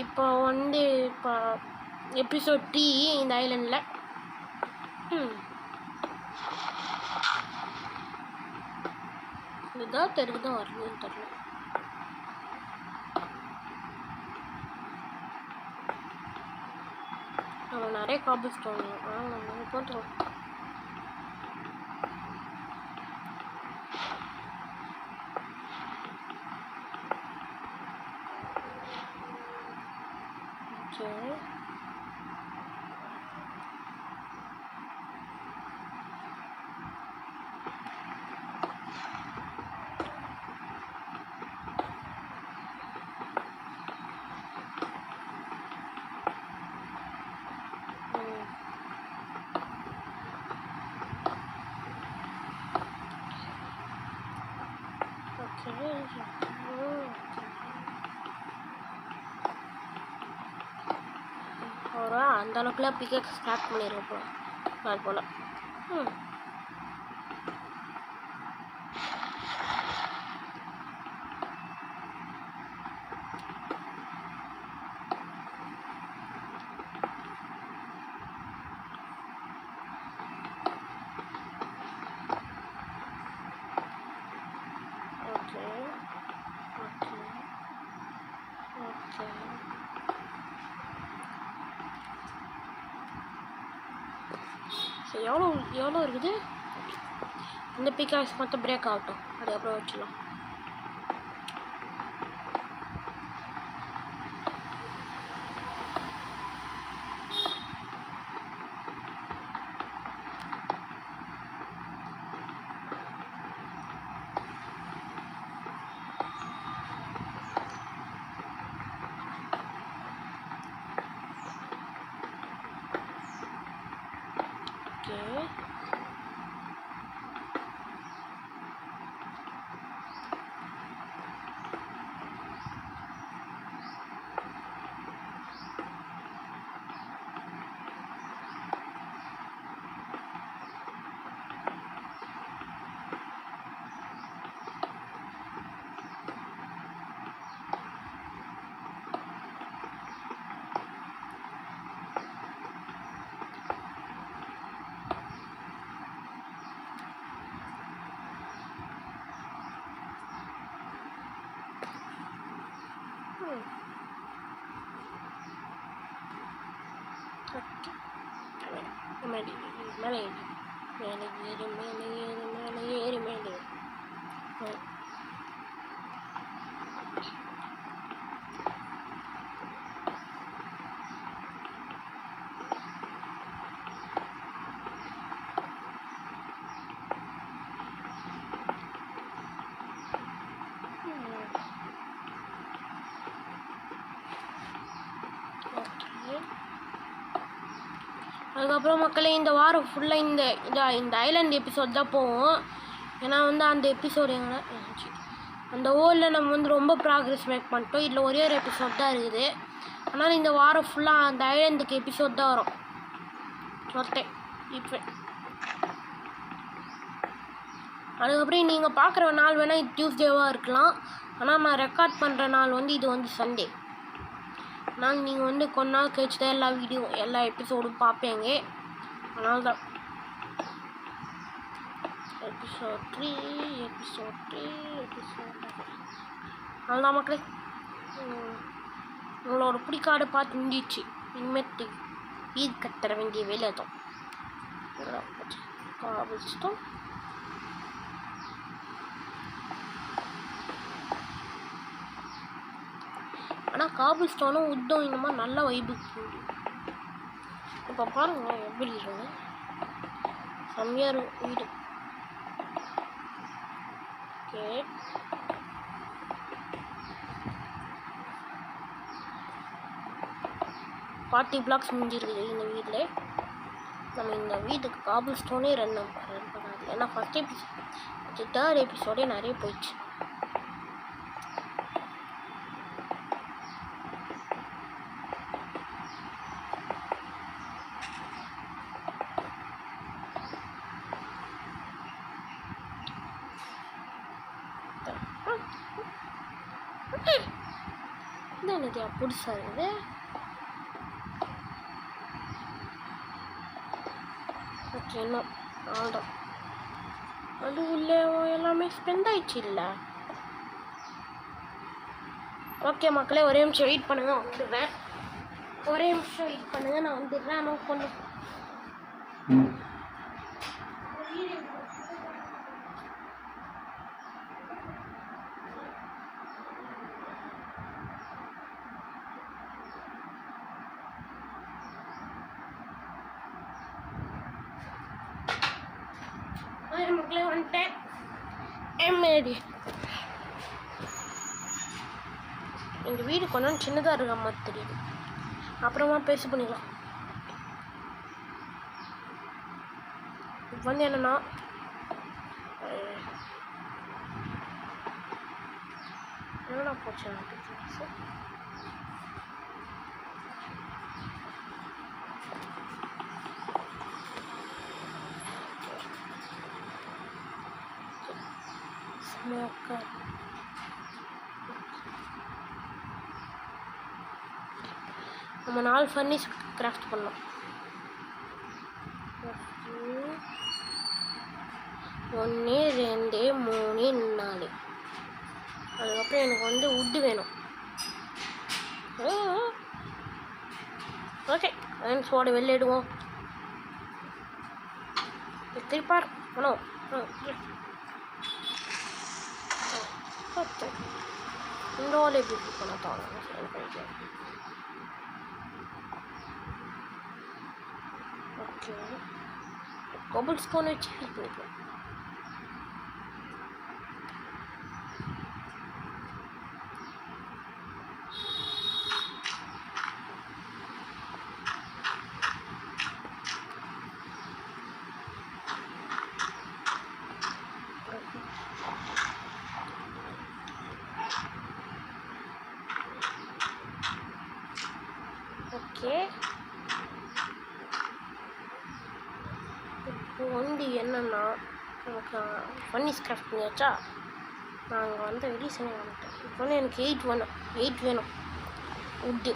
இப்போ வந்து இப்போ எபிசோட் 3 இந்த ஐலண்டில். இதுதான் தெருக்கு வரணும்னு தெரியல. நம்ம நிறைய காபி ஸ்டோன் நம்ம போட்டுருவோம். ஓகே அந்த அளவுக்குலாம் பிக்கெட் ஸ்டார்ட் பண்ணிடுறோம் அது போல். ஓகே ஓகே ஓகே சரி, எவ்வளோ இருக்குது? இந்த பிக்காஸ் மட்டும் பிரேக் ஆகட்டும், அதுக்கப்புறம் வச்சிடலாம். மேலே ஏறி அதுக்கப்புறம் மக்களே இந்த வாரம் ஃபுல்லாக இந்த ஐலாண்ட் எபிசோட் தான் போவோம். ஏன்னா வந்து அந்த எபிசோடு எங்கன்னா அந்த ஓரில் நம்ம வந்து ரொம்ப ப்ராக்ரெஸ் மேக் பண்ணிட்டோம். இதில் ஒரே ஒரு எபிசோட் தான் இருக்குது. ஆனால் இந்த வாரம் ஃபுல்லாக அந்த ஐலாண்டுக்கு எபிசோட் தான் வரும். சொத்தேன் இப்போ அதுக்கப்புறம் நீங்கள் பார்க்குற நாள் வேணால் இது டியூஸ்டேவாக இருக்கலாம். ஆனால் நான் ரெக்கார்ட் பண்ணுற நாள் வந்து இது வந்து சண்டே. ஆனால் நீங்கள் வந்து கொஞ்ச நாள் கழிச்சு தான் எல்லா எபிசோடும் பார்ப்பீங்க. அதனால தான் எபிசோட் 3 அதுதான் மக்களே, உங்களோட பிடிக்காடு பார்த்து முடிஞ்சிச்சு. இனிமேட்டு வீடு கத்துற வேண்டிய வேலை தான். காபிஸ்டோன் ஆனால் காபிஸ்டோனும் உத்தம் இந்த மாதிரி நல்ல வைப்புக்கு. இப்போ பாருங்க எப்படி இருக்கு, செம்மையாக இருக்கும் வீடு. ஓகே பார்ட்டி பிளாக்ஸ் முடிஞ்சிருக்குது இந்த வீட்டில். நம்ம இந்த வீட்டுக்கு காபிஸ்டோனே ரன் பண்ணாது. ஏன்னா ஃபஸ்ட் எபிசோட் 3rd எபிசோடே நிறைய போயிடுச்சு. என்னது புதுசாக இருக்குது. ஓகே என்ன ஆல்தான் அது உள்ள எல்லாமே ஸ்பெண்ட் ஆயிடுச்சு இல்லை. ஓகே மக்களே, ஒரே நிமிஷம் வெயிட் பண்ணுங்க, நான் வந்துடுறேன். ஒரே நிமிஷம் வெயிட் பண்ணுங்க, நான் வந்துடுறேன். ஆனால் கொஞ்சம் மக்களே வந்துட்டேன். எம்ஏடி எங்கள் வீடு கொஞ்சம் சின்னதாக இருக்க மாதிரி தெரியுது. அப்புறமா பேசி பண்ணிடலாம். இப்போ வந்து என்னென்னா என்னடா போச்சு ஸ்மோக்கர். நம்ம 4 ஃபர்னிஸ் கிராஃப்ட் பண்ணோம். 1 2 3 4. அதுக்கப்புறம் எனக்கு வந்து உட்டு வேணும். ஓகே சோட வெளியிடுவோம். திருப்பார் பண்ணோம். இந்த ஓலை எப்படி பண்ண தோணும். ஓகே கோபிள் ஸ்டோன் வச்சு ஹெல்ப் பண்ணிக்கலாம். ஓகே இப்போ வந்து என்னென்னா எனக்கு ஃபர்னிஸ் கிராஃப்ட் பண்ணியாச்சா. நாங்கள் வந்து வெளியே செய்ய வந்துட்டேன். இப்போ வந்து எனக்கு 8 வேணும். உட்டு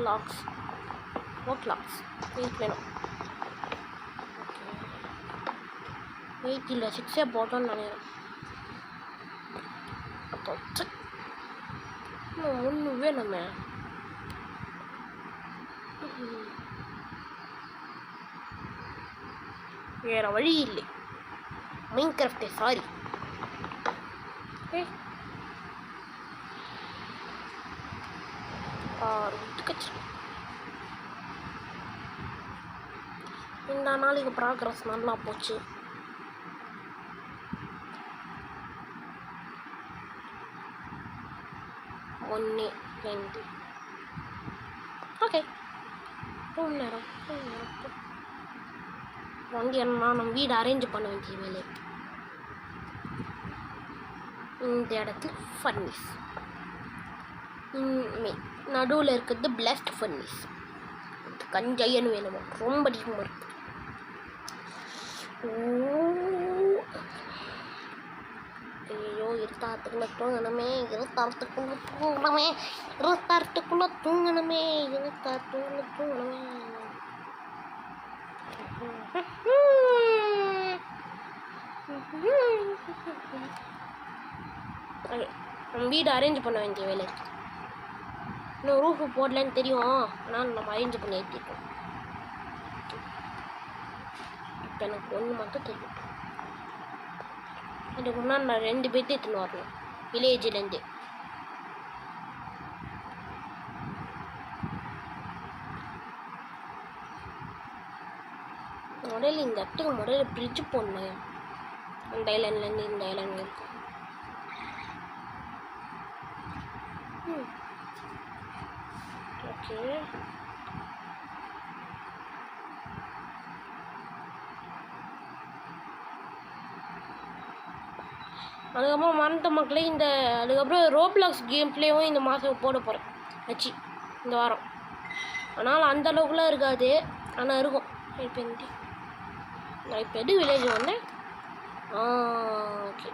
லாக்ஸ் லாக்ஸ் 8 வேணும். ஓகே 8 இல்லை 6 போட்டோன்னு நினைக்கிறேன். அப்போ இன்னும் 1 வேணுமே. வேற வழி இல்லை. Minecraft sorry. இந்த நாளைக்கு ப்ராக்ரஸ் நல்லா போச்சு. ஒன்று 2 ஓகே 3 நேரம் வந்து என்னன்னா நம்ம வீடு அரேஞ்ச் பண்ண வேண்டிய வேலை. இந்த இடத்துல ஃபர்னிஸ் நடுவில் இருக்கிறது பிளாஸ்ட் ஃபர்னிஸ். கஞ்சையன்னு வேணுமா, ரொம்ப அதிகமாக இருக்கு. ஐயோ இருட்டாரத்துக்குள்ளே தூங்கணுமே. நம்ம வீடு அரேஞ்ச் பண்ண வேண்டிய வேலை இருக்கு. இன்னும் ரூஃபு போடலன்னு தெரியும், ஆனால் நம்ம அரேஞ்ச் பண்ணி ஏற்றிட்டோம். இப்போ எனக்கு 1 மட்டும் தெரியும். இதுக்கு முன்னாடி நான் 2 பேர்த்து எடுத்துன்னு வரணும் வில்லேஜ்லேருந்து. முதல்ல இந்த இடத்துக்கு முதல்ல பிரிட்ஜ் போடணும். அந்த ஐலாண்ட்லேருந்து இந்த ஐலாண்ட் இருக்கும். ஓகே அதுக்கப்புறம் மறந்த மக்களே அதுக்கப்புறம் ரோப்ளாக்ஸ் கேம் பிளேவும் இந்த மாதம் போட போகிறேன் வச்சு இந்த வாரம். ஆனால் அந்த அளவுக்குலாம் இருக்காது, ஆனால் இருக்கும். இப்போ நான் இப்போ எது வில்லேஜ் வந்தேன். ஓகே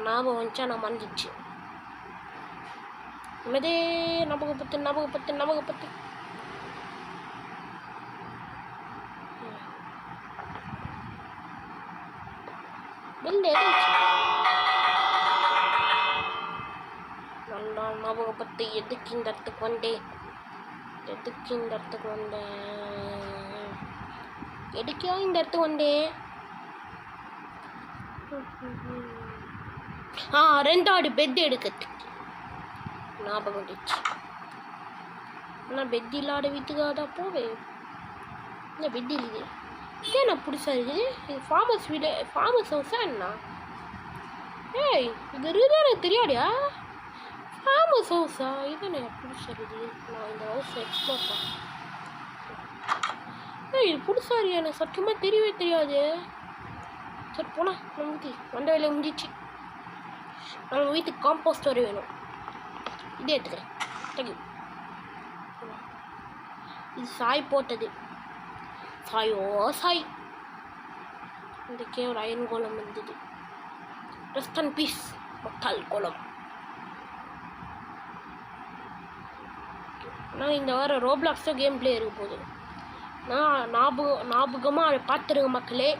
ஞாபகம் வந்துச்சா, நான் மறந்துச்சு. நிம்மதே ஞாபகப்பத்து பில் எதாச்சு நல்லா ஞாபகப்பத்து எதுக்கு இந்த இடத்துக்கு வந்தேன் எதுக்கோ இந்த இடத்துக்கு வந்தேன் ரெண்டாவது பெட் எடுக்கிறதுக்கு ஞாபகம் வந்துச்சு. ஆனால் பெட் இல்லாத வீட்டுக்காக தான் போவேன். இல்லை பெட் இல்லையே ஏன் நான் புதுசாக இருக்குது இது ஃபார்மஸ் வீடு ஃபார்மஸ் ஹவுஸா என்ன? ஏய் இது இருக்குதா எனக்கு தெரியாடியா? ஃபார்மஸ் ஹவுஸா? இதுதான் எனக்கு புதுசாக இருக்குது. நான் இந்த ஹவுஸை எக்ஸ்ப்ளோர் பண்ணேன். ஏய் இது புதுசாக எனக்கு சத்தியமாக தெரியவே தெரியாது. சரி போனா நமக்கு வந்த வேலையை முடிஞ்சிச்சு. நம்ம வீட்டுக்கு காம்போஸ்ட் வர வேணும். இதே எடுத்துக்கிறேன். தேங்க்யூ. இது சாய் போட்டது. சாய் இந்த கேவல் அயன் கோலம் வந்தது. ரெஸ்ட் அண்ட் பீஸ் மக்கள் கோலம். ஆனால் இந்த வாரம் ரோப்ளாக்ஸும் கேம் பிளே இருக்க போகுது. நான் ஞாபகமாக அதை பார்த்துருங்க மக்களே.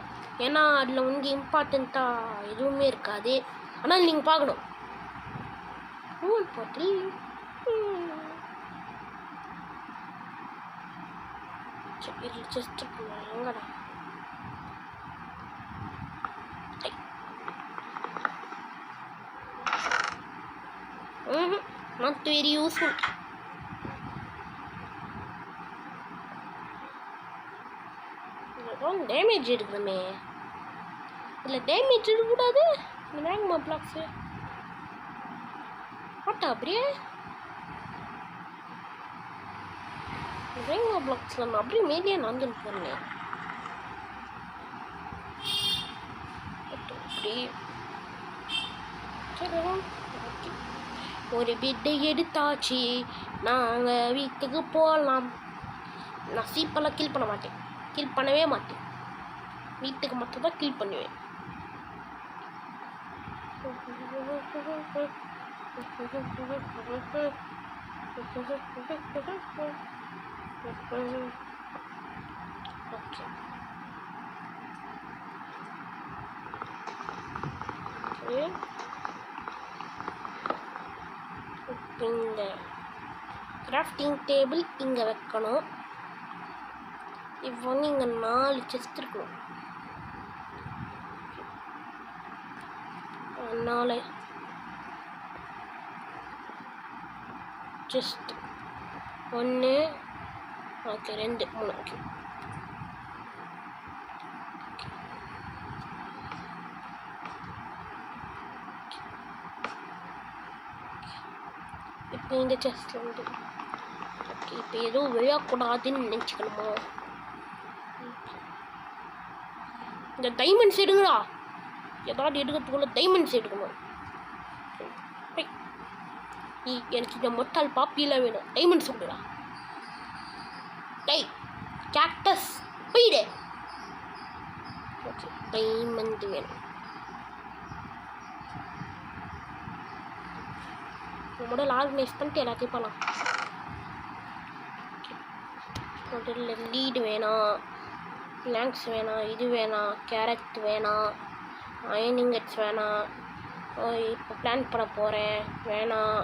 ஏன்னா அதில் வந்து இம்பார்ட்டண்ட்டாக எதுவுமே இருக்காது. ஆனால் நீங்கள் பார்க்கணும். பாட்டில் ஜஸ்ட் எங்கடா நாட் வெரி யூஸ்ஃபுல். டேமேஜ் இருக்குமே. இல்லை டேமேஜ் இருக்கக்கூடாது. இந்த மேக்மா பிளாக்ஸு மாட்டா அப்படியே மேக்மா பிளாக்ஸில் நம்ம அப்படியே மீடியா நடந்துன்னு போனேன். அப்படி சரி ஒரு பெட்டை எடுத்தாச்சு. நாங்கள் வீட்டுக்கு போகலாம். நான் சீப்பெல்லாம் கில் பண்ண மாட்டேன். கில் பண்ணவே மாட்டேன். வீட்டுக்கு மட்டும்தான் கில் பண்ணுவேன். இந்த கிராஃப்டிங் டேபிள் இங்கே வைக்கணும். இப்போ வந்து இங்கே 4 செஸ்ட் இருக்கணும். 4 செஸ்ட் 1 ஓகே 2 3 ஓகே. இப்போ இந்த செஸ்ட்டில் வந்து ஓகே இப்போ எதுவும் விழக்கூடாதுன்னு நினச்சிக்கணுமோ? இந்த டைமண்ட்ஸ் எடுங்களா. ஏதாவது எடுக்கிறதுக்குள்ள டைமண்ட்ஸ் எடுக்கணும். எனக்கு இந்த மொத்தால் பாப்பியில் வேணும். டைமண்ட்ஸ் கொடுடா. டை கேக்டஸ் போயிடு. ஓகே டைமண்ட் வேணும். முதல்ல ஆர்கனைஸ் பண்ணிட்டு எல்லாத்தையும் பண்ணலாம். முதல்ல லீடு வேணாம், பிளாங்க்ஸ் வேணாம், இது வேணாம், கேரட் வேணாம், அயனிங்கட்ஸ் வேணாம். இப்போ பிளான் பண்ண போகிறேன். வேணாம்.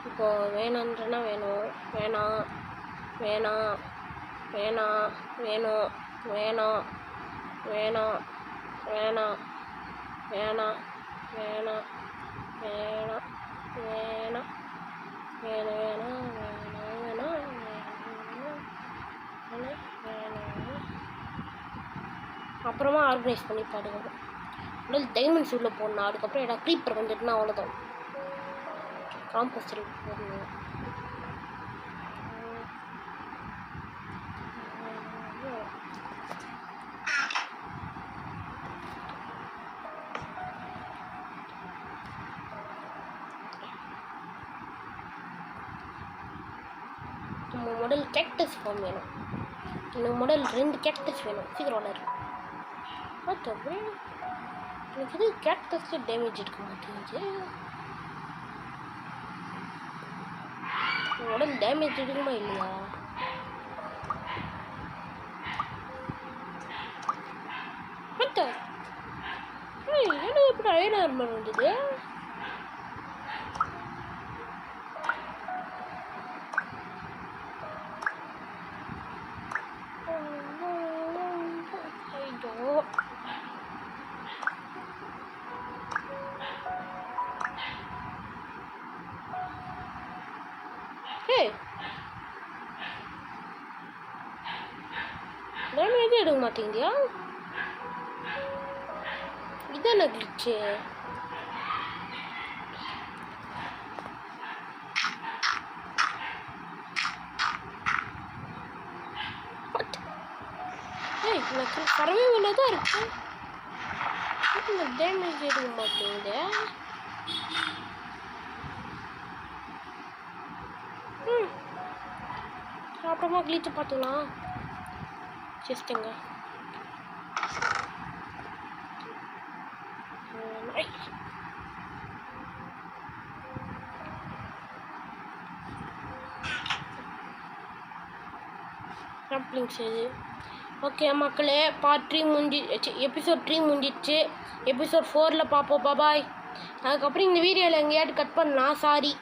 இப்போது வேணான்றனா வேணும். வேணாம் வேணாம் வேணாம் வேணும் வேணாம் வேணாம் வேணாம் வேணாம் வேணாம் வேணாம் வேணாம் வேணாம் வேணாம் வேணாம். அப்புறமா ஆர்கனைஸ் பண்ணி பாடுங்க. முதல் டைமண்ட்ஸ் உள்ளே போடணும். அதுக்கப்புறம் ஏதாவது க்ரீப்பர் வந்துட்டுனா அவ்வளோதான். காம்போஸ்டர் போடணும். நம்ம மாடல் கேக்டஸ் ஃபார்ம் வேணும். இந்த மாடல் 2 கேக்டஸ் வேணும். சீக்கிரம் வளரு. பார்த்தா எனக்கு இது கேக்டஸ்க்கு டேமேஜ் இருக்க மாட்டேங்குது. உடம்பு டேமேஜ் இருக்குமா இல்லையா? என்ன எப்படி அயன் ஆர்மர் வந்தது? டேமேஜ் எடுக்க மாட்டேங்கியா? இதான கிளிச்சு? எனக்கு பறவை ஒன்று தான் இருக்கு. டேமேஜ் எடுக்க மாட்டேங்குது. அப்புறமா கிளிச்சு பார்த்துக்கலாம். செஸ்ட்டுங்க. ஓகே மக்களே, பார்ட் 3 முடிஞ்சிச்சு. எபிசோட் 3 முடிஞ்சிச்சு. எபிசோட் 4ல் பார்ப்போம். பாய். அதுக்கப்புறம் இந்த வீடியோவில் எங்கேயாவது கட் பண்ணலாம், சாரி.